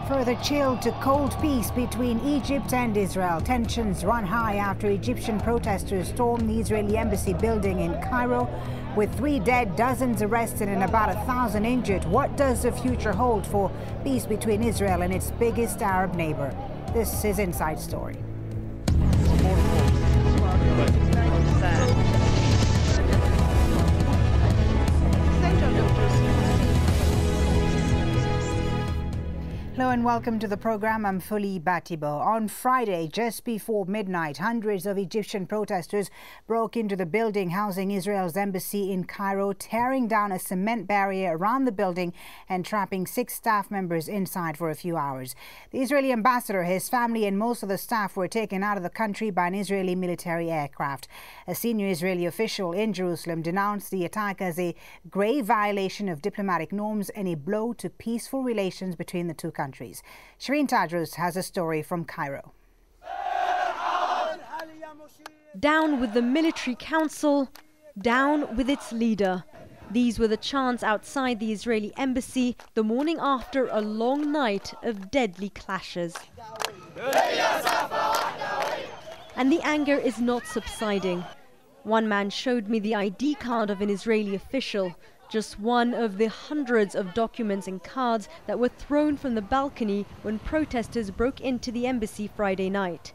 Further chilled to cold peace between Egypt and Israel. Tensions run high after Egyptian protesters stormed the Israeli embassy building in Cairo. With 3 dead, dozens arrested and about 1,000 injured, what does the future hold for peace between Israel and its biggest Arab neighbour? This is Inside Story. Hello and welcome to the program. I'm Fuli Batibo. On Friday, just before midnight, hundreds of Egyptian protesters broke into the building housing Israel's embassy in Cairo, tearing down a cement barrier around the building and trapping 6 staff members inside for a few hours. The Israeli ambassador, his family and most of the staff were taken out of the country by an Israeli military aircraft. A senior Israeli official in Jerusalem denounced the attack as a grave violation of diplomatic norms and a blow to peaceful relations between the two countries. Shireen Tadros has a story from Cairo. Down with the military council, down with its leader. These were the chants outside the Israeli embassy the morning after a long night of deadly clashes. And the anger is not subsiding. One man showed me the ID card of an Israeli official, just one of the hundreds of documents and cards that were thrown from the balcony when protesters broke into the embassy Friday night.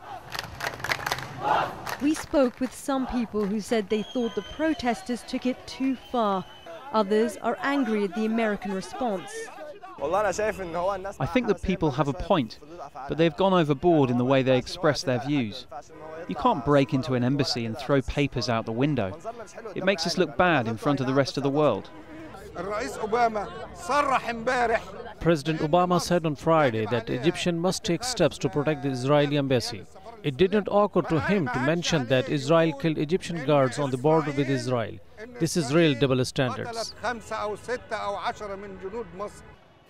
We spoke with some people who said they thought the protesters took it too far. Others are angry at the American response. I think that people have a point, but they've gone overboard in the way they express their views. You can't break into an embassy and throw papers out the window. It makes us look bad in front of the rest of the world. President Obama said on Friday that Egyptians must take steps to protect the Israeli embassy. It did not occur to him to mention that Israel killed Egyptian guards on the border with Israel. This is real double standards.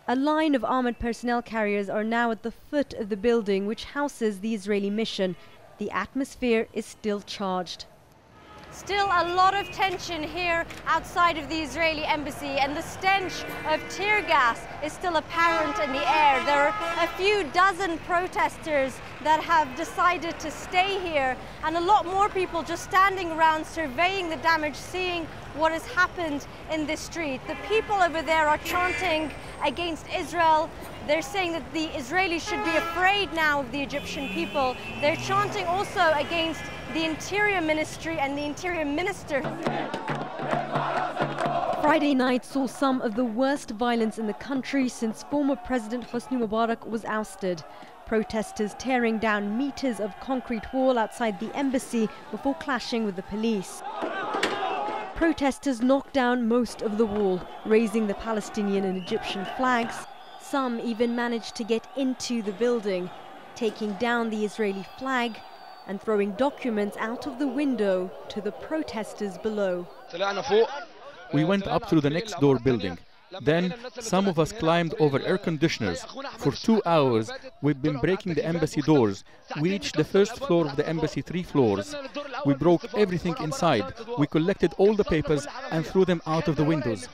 A line of armoured personnel carriers are now at the foot of the building which houses the Israeli mission. The atmosphere is still charged. Still a lot of tension here outside of the Israeli embassy, and the stench of tear gas is still apparent in the air. There are a few dozen protesters that have decided to stay here, and a lot more people just standing around surveying the damage, seeing what has happened in this street. The people over there are chanting against Israel. They're saying that the Israelis should be afraid now of the Egyptian people. They're chanting also against the Interior Ministry and the Interior Minister. Friday night saw some of the worst violence in the country since former President Hosni Mubarak was ousted. Protesters tearing down meters of concrete wall outside the embassy before clashing with the police. Protesters knocked down most of the wall, raising the Palestinian and Egyptian flags. Some even managed to get into the building, taking down the Israeli flag and throwing documents out of the window to the protesters below. We went up through the next door building. Then some of us climbed over air conditioners. For 2 hours, we've been breaking the embassy doors. We reached the first floor of the embassy 3 floors. We broke everything inside. We collected all the papers and threw them out of the windows.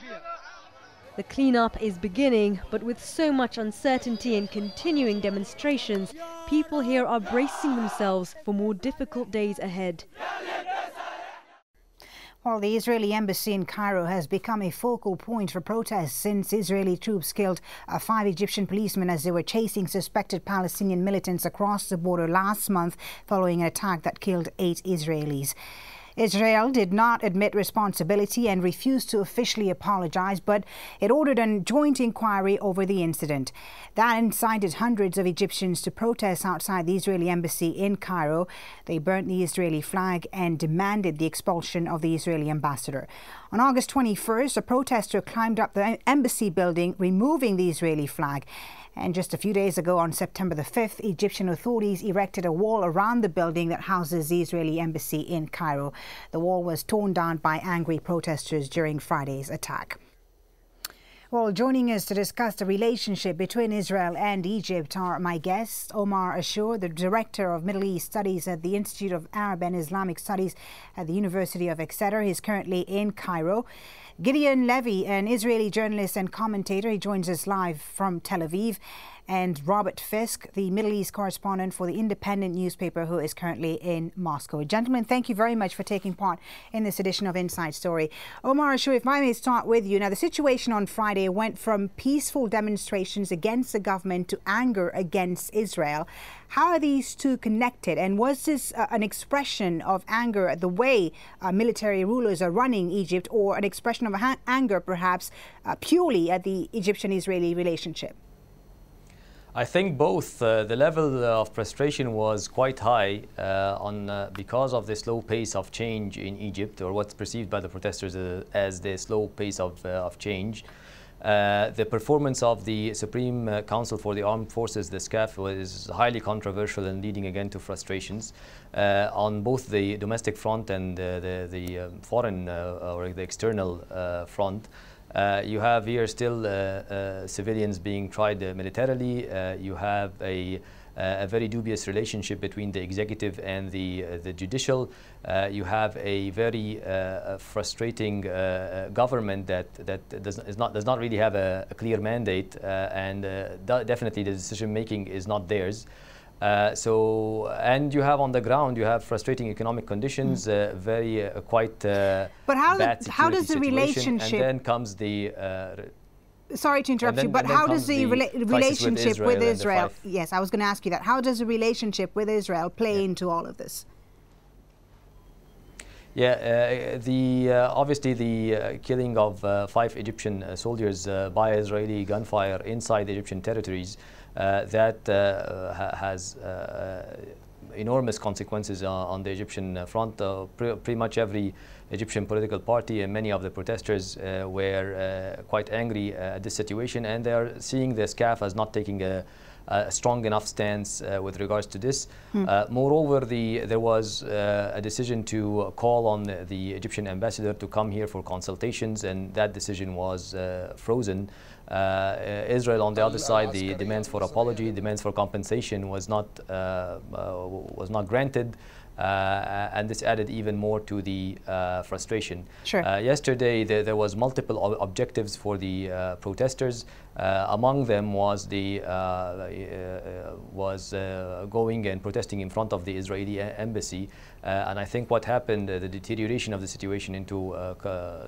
The cleanup is beginning, but with so much uncertainty and continuing demonstrations, people here are bracing themselves for more difficult days ahead. Well, the Israeli embassy in Cairo has become a focal point for protests since Israeli troops killed 5 Egyptian policemen as they were chasing suspected Palestinian militants across the border last month following an attack that killed 8 Israelis. Israel did not admit responsibility and refused to officially apologize, but it ordered a joint inquiry over the incident. That incited hundreds of Egyptians to protest outside the Israeli embassy in Cairo. They burnt the Israeli flag and demanded the expulsion of the Israeli ambassador. On August 21st, a protester climbed up the embassy building, removing the Israeli flag. And just a few days ago, on September the 5th, Egyptian authorities erected a wall around the building that houses the Israeli embassy in Cairo. The wall was torn down by angry protesters during Friday's attack. Well, joining us to discuss the relationship between Israel and Egypt are my guests, Omar Ashur, the Director of Middle East Studies at the Institute of Arab and Islamic Studies at the University of Exeter. He's currently in Cairo. Gideon Levy, an Israeli journalist and commentator, he joins us live from Tel Aviv. And Robert Fisk, the Middle East correspondent for the independent newspaper, who is currently in Moscow. Gentlemen, thank you very much for taking part in this edition of Inside Story. Omar Ashour, if I may start with you. Now, the situation on Friday went from peaceful demonstrations against the government to anger against Israel. How are these two connected? And was this an expression of anger at the way military rulers are running Egypt, or an expression of anger perhaps purely at the Egyptian-Israeli relationship? I think both. The level of frustration was quite high because of the slow pace of change in Egypt, or what's perceived by the protesters as the slow pace of change. The performance of the Supreme Council for the Armed Forces, the SCAF, was highly controversial and leading again to frustrations on both the domestic front and the foreign or the external front. You have here still civilians being tried militarily. You have a very dubious relationship between the executive and the judicial. You have a very frustrating government that does not really have a clear mandate, and definitely the decision making is not theirs. And you have on the ground, you have frustrating economic conditions, very quite but how does the relationship? And then comes the. Sorry to interrupt you, but how does the relationship with Israel? Yes, I was going to ask you that. How does the relationship with Israel play into all of this? Yeah, obviously the killing of 5 Egyptian soldiers by Israeli gunfire inside the Egyptian territories. That has enormous consequences on the Egyptian front. Pretty much every Egyptian political party and many of the protesters were quite angry at this situation, and they are seeing the SCAF as not taking a strong enough stance with regards to this. Moreover, there was a decision to call on the Egyptian ambassador to come here for consultations, and that decision was frozen. Israel, on the other side, the demands for apology, demands for compensation was not granted, and this added even more to the frustration. Sure. Yesterday, there was multiple objectives for the protesters. Among them was going and protesting in front of the Israeli embassy, and I think what happened, the deterioration of the situation into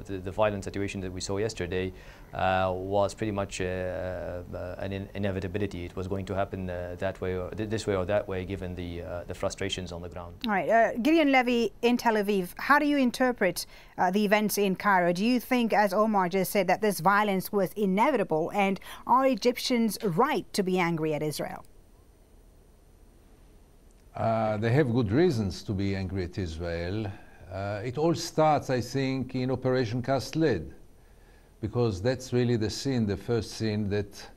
the violent situation that we saw yesterday, was pretty much an inevitability. It was going to happen that way, or this way or that way, given the frustrations on the ground. All right, Gideon Levy in Tel Aviv, how do you interpret the events in Cairo? Do you think, as Omar just said, that this violence was inevitable, and are Egyptians right to be angry at Israel? They have good reasons to be angry at Israel. It all starts, I think, in Operation Cast Lead, because that's really the scene, the first scene that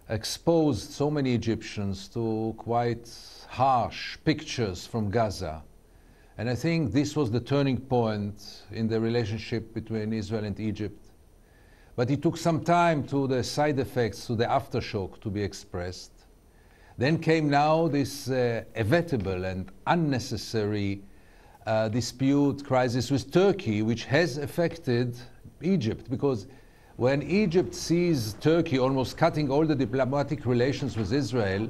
exposed so many Egyptians to quite harsh pictures from Gaza. And I think this was the turning point in the relationship between Israel and Egypt. But it took some time to the side effects, to the aftershock to be expressed. Then came now this inevitable and unnecessary dispute, crisis with Turkey, which has affected Egypt, because when Egypt sees Turkey almost cutting all the diplomatic relations with Israel,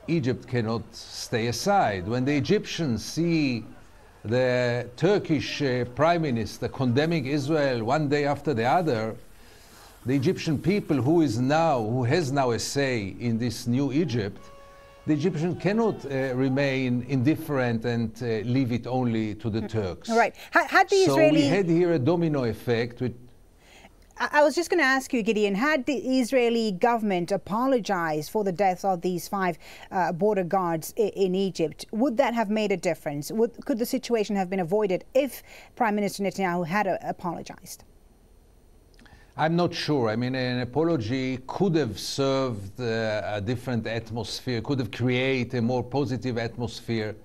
Egypt cannot stay aside. When the Egyptians see the Turkish Prime Minister condemning Israel one day after the other, the Egyptian people who has now a say in this new Egypt, the Egyptians cannot remain indifferent and leave it only to the Turks. Right. So we had here a domino effect. I was just going to ask you, Gideon, had the Israeli government apologized for the deaths of these 5 border guards in Egypt, would that have made a difference? Could the situation have been avoided if Prime Minister Netanyahu had apologized? I'm not sure. I mean, an apology could have served a different atmosphere, could have created a more positive atmosphere.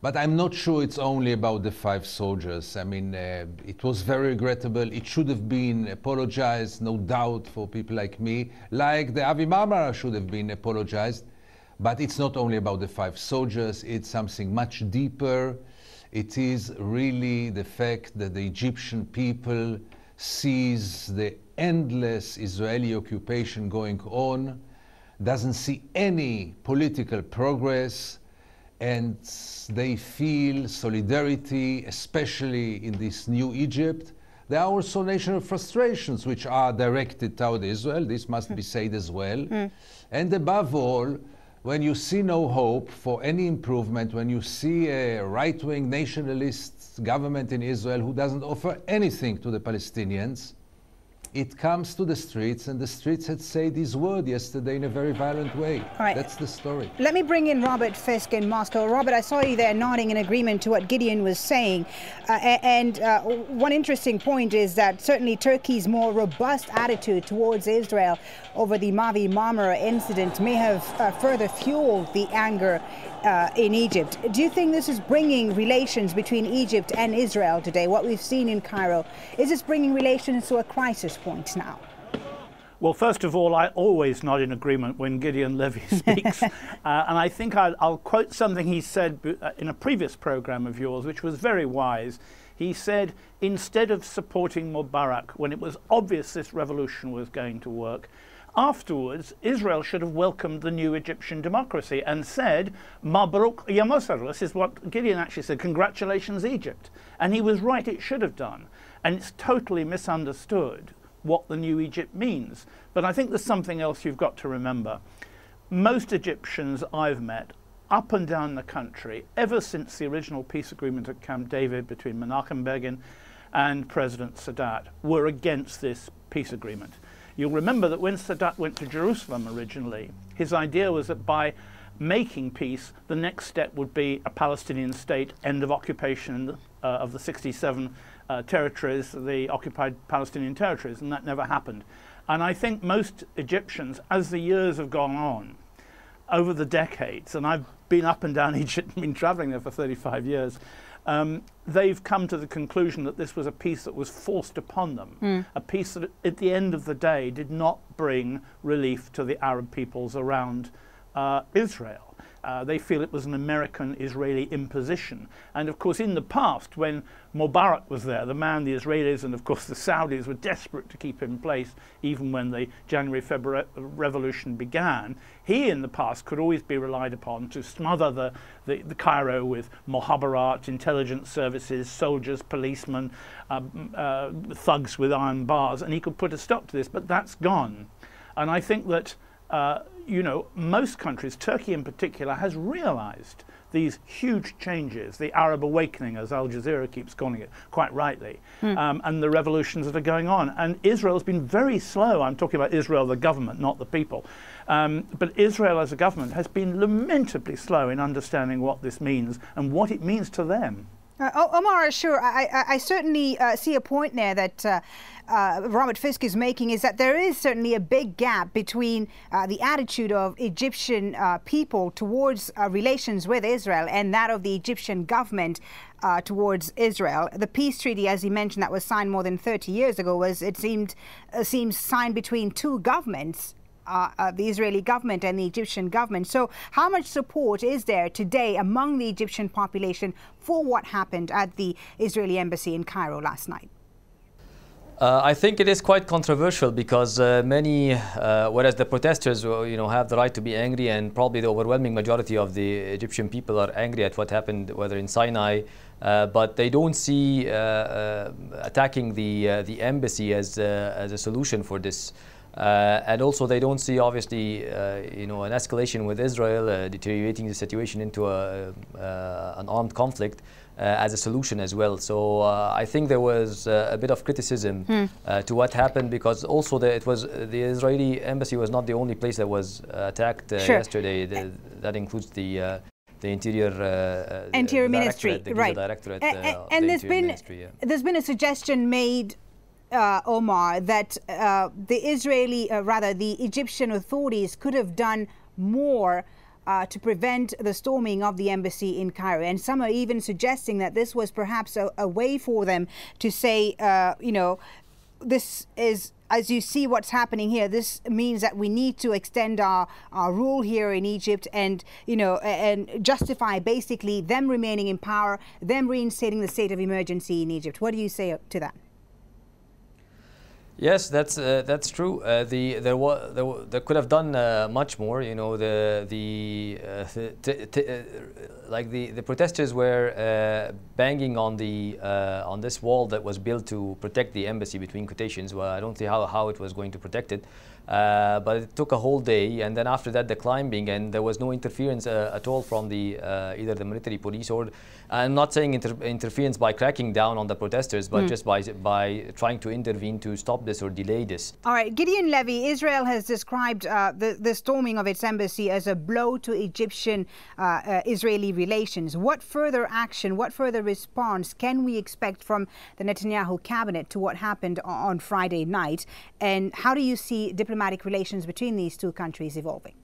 But I'm not sure it's only about the 5 soldiers. I mean, it was very regrettable. It should have been apologized, no doubt, for people like me, like the Avi Marmara should have been apologized. But it's not only about the 5 soldiers. It's something much deeper. It is really the fact that the Egyptian people sees the endless Israeli occupation going on, doesn't see any political progress, and they feel solidarity, especially in this new Egypt. There are also national frustrations which are directed toward Israel. This must be said as well. And above all, when you see no hope for any improvement, when you see a right-wing nationalist government in Israel who doesn't offer anything to the Palestinians, it comes to the streets, and the streets had said this word yesterday in a very violent way. All right. That's the story. Let me bring in Robert Fisk in Moscow. Robert, I saw you there nodding in agreement to what Gideon was saying. One interesting point is that certainly Turkey's more robust attitude towards Israel over the Mavi Marmara incident may have further fueled the anger in Egypt. Do you think this is bringing relations between Egypt and Israel today, what we've seen in Cairo? Is this bringing relations to a crisis point now? Well, first of all, I always nod in agreement when Gideon Levy speaks. And I think I'll quote something he said in a previous program of yours, which was very wise. He said, instead of supporting Mubarak when it was obvious this revolution was going to work, afterwards, Israel should have welcomed the new Egyptian democracy and said, Mabruk ya Masr. This is what Gideon actually said, congratulations, Egypt. And he was right, it should have done. And it's totally misunderstood what the new Egypt means. But I think there's something else you've got to remember. Most Egyptians I've met up and down the country, ever since the original peace agreement at Camp David between Menachem Begin and President Sadat, were against this peace agreement. You'll remember that when Sadat went to Jerusalem originally, his idea was that by making peace, the next step would be a Palestinian state, end of occupation of the 67 territories, the occupied Palestinian territories, and that never happened. And I think most Egyptians, as the years have gone on, over the decades, and I've been up and down Egypt, been traveling there for 35 years, they've come to the conclusion that this was a peace that was forced upon them, a peace that at the end of the day did not bring relief to the Arab peoples around Israel. They feel it was an American-Israeli imposition. And of course, in the past, when Mubarak was there, the Israelis and of course the Saudis were desperate to keep in place, even when the January-February revolution began, he in the past could always be relied upon to smother the Cairo with Mohabbarat, intelligence services, soldiers, policemen, thugs with iron bars, and he could put a stop to this, but that's gone. And I think that you know, most countries, Turkey in particular, has realized these huge changes, the Arab awakening, as Al Jazeera keeps calling it, quite rightly, and the revolutions that are going on. And Israel's been very slow. I'm talking about Israel, the government, not the people. But Israel as a government has been lamentably slow in understanding what this means and what it means to them. Omar, sure. I certainly see a point there that Robert Fisk is making, is that there is certainly a big gap between the attitude of Egyptian people towards relations with Israel and that of the Egyptian government towards Israel. The peace treaty, as he mentioned, that was signed more than 30 years ago, was, it seems signed between two governments. The Israeli government and the Egyptian government. So how much support is there today among the Egyptian population for what happened at the Israeli embassy in Cairo last night? I think it is quite controversial because whereas the protesters, have the right to be angry, and probably the overwhelming majority of the Egyptian people are angry at what happened, whether in Sinai, but they don't see attacking the embassy as a solution for this. And also they don't see, obviously, an escalation with Israel, deteriorating the situation into an armed conflict as a solution as well. So I think there was a bit of criticism to what happened, because also the Israeli embassy was not the only place that was attacked yesterday. That includes the Interior Ministry, right? Directorate, and there's been a suggestion made, Omar, that the Egyptian authorities could have done more to prevent the storming of the embassy in Cairo. And some are even suggesting that this was perhaps a way for them to say, this is, as you see what's happening here, this means that we need to extend our rule here in Egypt, and and justify basically them remaining in power, them reinstating the state of emergency in Egypt. What do you say to that? Yes, that's true. They could have done much more. You know, the protesters were banging on this wall that was built to protect the embassy, between quotations. Well, I don't see how it was going to protect it. But it took a whole day, and then after that the climbing, and there was no interference at all from either the military police or, I'm not saying interference by cracking down on the protesters, but just by trying to intervene to stop this or delay this. All right, Gideon Levy, Israel has described the storming of its embassy as a blow to Egyptian-Israeli relations. What further action, what further response can we expect from the Netanyahu cabinet to what happened on Friday night? And how do you see diplomatic relations between these two countries evolving?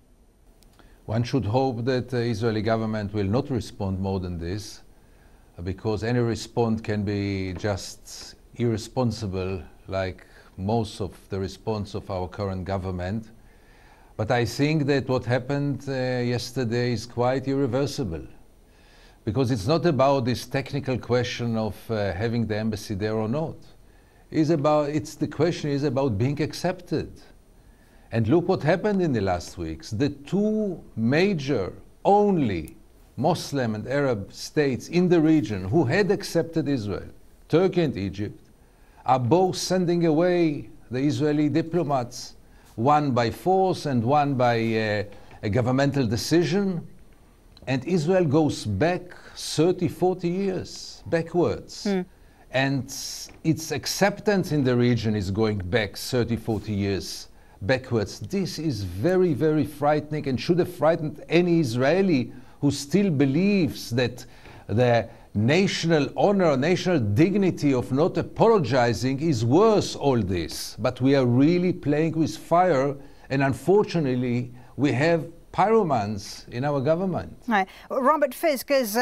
One should hope that the Israeli government will not respond more than this, because any response can be just irresponsible, like most of the response of our current government. But I think that what happened yesterday is quite irreversible, because it's not about this technical question of having the embassy there or not. The question is about being accepted. And look what happened in the last weeks. The two major, only Muslim and Arab states in the region who had accepted Israel, Turkey and Egypt, are both sending away the Israeli diplomats, one by force and one by a governmental decision. And Israel goes back 30, 40 years backwards. And its acceptance in the region is going back 30, 40 years backwards. This is very, very frightening, and should have frightened any Israeli who still believes that the national honor, national dignity of not apologizing is worth all this. But we are really playing with fire, and unfortunately we have pyromans in our government. Right. Robert Fisk, as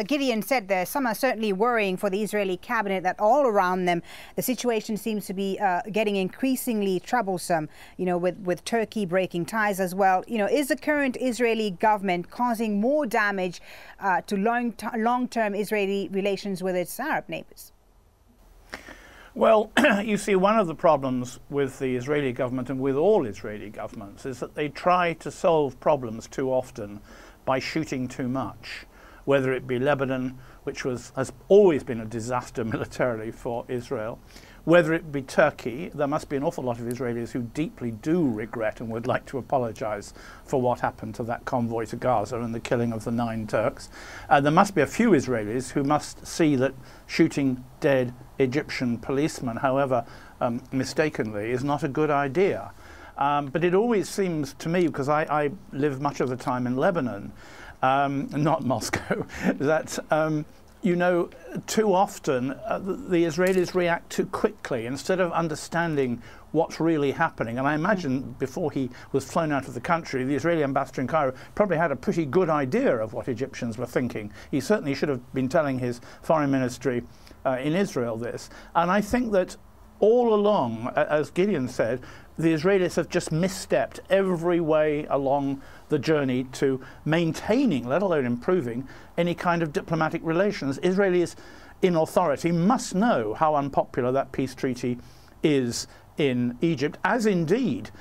Gideon said there, some are certainly worrying for the Israeli cabinet that all around them the situation seems to be getting increasingly troublesome, you know, with Turkey breaking ties as well. You know, is the current Israeli government causing more damage to long-term Israeli relations with its Arab neighbors? Well, you see, one of the problems with the Israeli government and with all Israeli governments is that they try to solve problems too often by shooting too much, whether it be Lebanon, which has always been a disaster militarily for Israel, whether it be Turkey. There must be an awful lot of Israelis who deeply do regret and would like to apologize for what happened to that convoy to Gaza and the killing of the 9 Turks. There must be a few Israelis who must see that shooting dead Egyptian policemen, however mistakenly, is not a good idea. But it always seems to me, because I live much of the time in Lebanon, not Moscow, that you know, too often the Israelis react too quickly instead of understanding what's really happening. And I imagine before he was flown out of the country, the Israeli ambassador in Cairo probably had a pretty good idea of what Egyptians were thinking. He certainly should have been telling his foreign ministry in Israel this. And I think that all along, as Gideon said, the Israelis have just misstepped every way along the journey to maintaining, let alone improving, any kind of diplomatic relations. Israelis in authority must know how unpopular that peace treaty is in Egypt, as indeed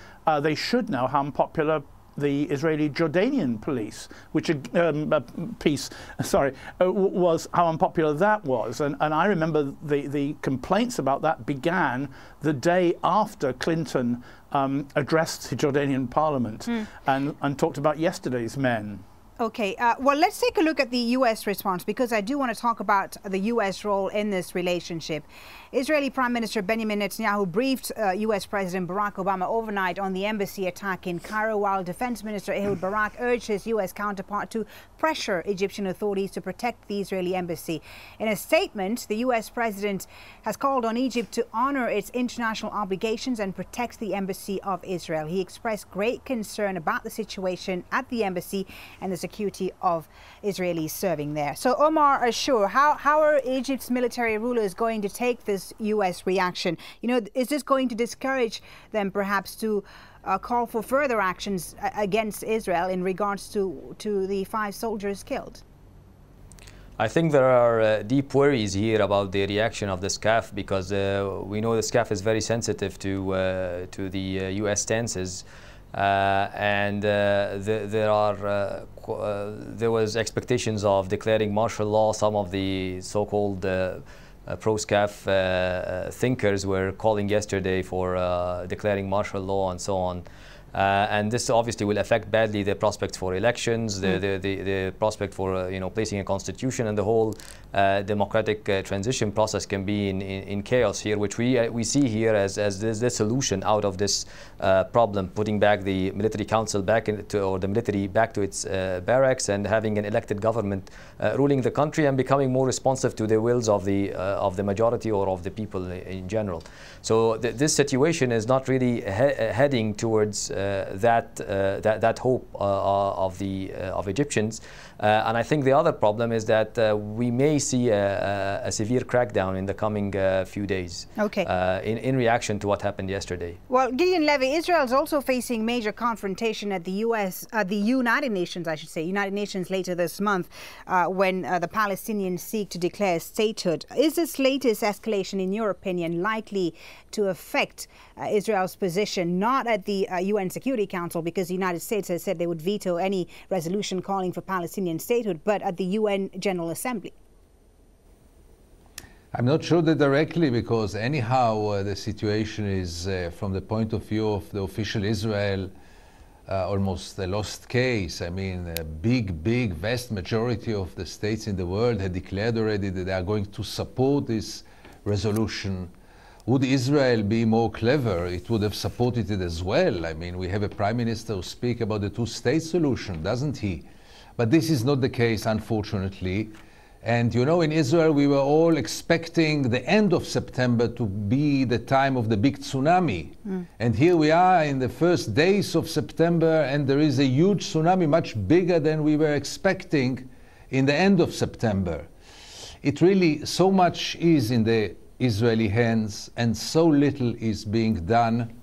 they should know how unpopular the Israeli Jordanian police, which was how unpopular that was. And I remember the complaints about that began the day after Clinton addressed the Jordanian parliament and talked about yesterday's men. Okay, well, let's take a look at the U.S. response, because I do want to talk about the U.S. role in this relationship. Israeli Prime Minister Benjamin Netanyahu briefed U.S. President Barack Obama overnight on the embassy attack in Cairo, while Defense Minister Ehud Barak urged his U.S. counterpart to pressure Egyptian authorities to protect the Israeli embassy. In a statement, the U.S. President has called on Egypt to honor its international obligations and protect the embassy of Israel. He expressed great concern about the situation at the embassy and the security of Israelis serving there. So, Omar Ashur, how are Egypt's military rulers going to take this U.S. reaction? You know, is this going to discourage them perhaps to call for further actions against Israel in regards to the 5 soldiers killed? I think there are deep worries here about the reaction of the SCAF, because we know the SCAF is very sensitive to the U.S. stances, and there was expectations of declaring martial law. Some of the so-called pro-SCAF thinkers were calling yesterday for declaring martial law and so on. And this obviously will affect badly the prospects for elections, the prospect for placing a constitution, and the whole democratic transition process can be in chaos here, which we see here as the solution out of this problem, putting back the military council back or the military back to its barracks, and having an elected government ruling the country and becoming more responsive to the wills of the majority or of the people in general. So this situation is not really heading towards that hope of Egyptians, and I think the other problem is that we may see a severe crackdown in the coming few days. Okay. In reaction to what happened yesterday. Well, Gideon Levy, Israel is also facing major confrontation at the United Nations, I should say, United Nations later this month, when the Palestinians seek to declare statehood. Is this latest escalation, in your opinion, likely to affect Israel's position, not at the UN Security Council, because the United States has said they would veto any resolution calling for Palestinian statehood, but at the UN General Assembly? I'm not sure that directly, because anyhow the situation is, from the point of view of the official Israel, almost a lost case. I mean, a big, vast majority of the states in the world had declared already that they are going to support this resolution. Would Israel be more clever? It would have supported it as well. I mean, we have a prime minister who speaks about the two-state solution, doesn't he? But this is not the case, unfortunately. And you know, in Israel, we were all expecting the end of September to be the time of the big tsunami. And here we are in the first days of September, and there is a huge tsunami, much bigger than we were expecting in the end of September. It really, so much is in the Israeli hands, and so little is being done.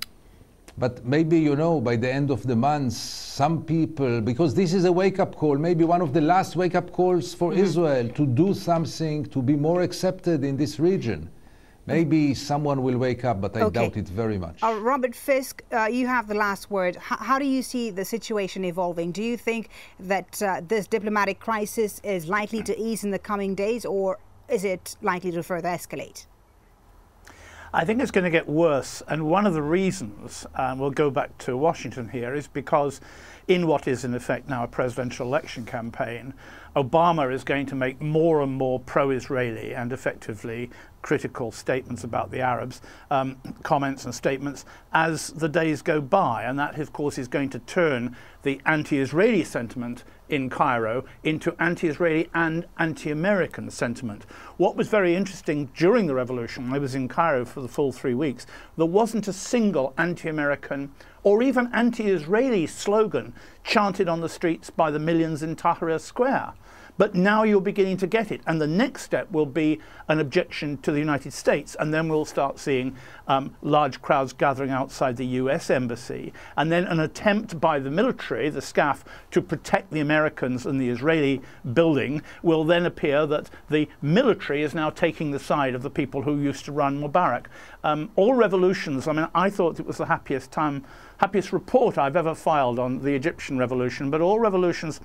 But maybe, you know, by the end of the month, some people, because this is a wake-up call, maybe one of the last wake-up calls for Israel to do something, to be more accepted in this region. Maybe someone will wake up, but I doubt it very much. Robert Fisk, you have the last word. How do you see the situation evolving? Do you think that this diplomatic crisis is likely to ease in the coming days, or is it likely to further escalate? I think it's going to get worse, and one of the reasons, we'll go back to Washington here, is because in what is in effect now a presidential election campaign, Obama is going to make more and more pro-Israeli and effectively critical statements about the Arabs, comments and statements as the days go by, and that of course is going to turn the anti-Israeli sentiment in Cairo into anti-Israeli and anti-American sentiment. What was very interesting during the revolution, I was in Cairo for the full 3 weeks, there wasn't a single anti-American or even anti-Israeli slogan chanted on the streets by the millions in Tahrir Square. But now you're beginning to get it, and the next step will be an objection to the United States, and then we'll start seeing large crowds gathering outside the US embassy, and then an attempt by the military, the SCAF, to protect the Americans and the Israeli building will then appear that the military is now taking the side of the people who used to run Mubarak. All revolutions, I mean, I thought it was the happiest report I've ever filed on the Egyptian revolution, but all revolutions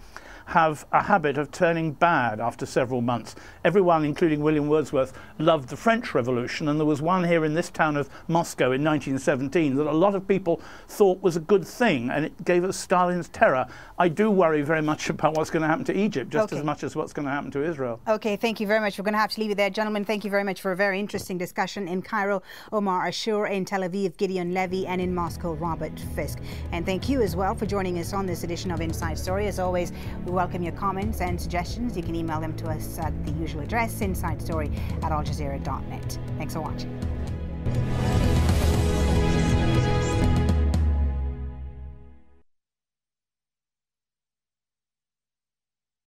have a habit of turning bad after several months. Everyone, including William Wordsworth, loved the French Revolution, and there was one here in this town of Moscow in 1917 that a lot of people thought was a good thing, and it gave us Stalin's terror. I do worry very much about what's going to happen to Egypt, just as much as what's going to happen to Israel. Okay, thank you very much. We're going to have to leave it there. Gentlemen, thank you very much for a very interesting discussion. In Cairo, Omar Ashur; in Tel Aviv, Gideon Levy; and in Moscow, Robert Fisk. And thank you as well for joining us on this edition of Inside Story. As always, we welcome your comments and suggestions. You can email them to us at the usual address, insidestory@aljazeera.net. Thanks for watching.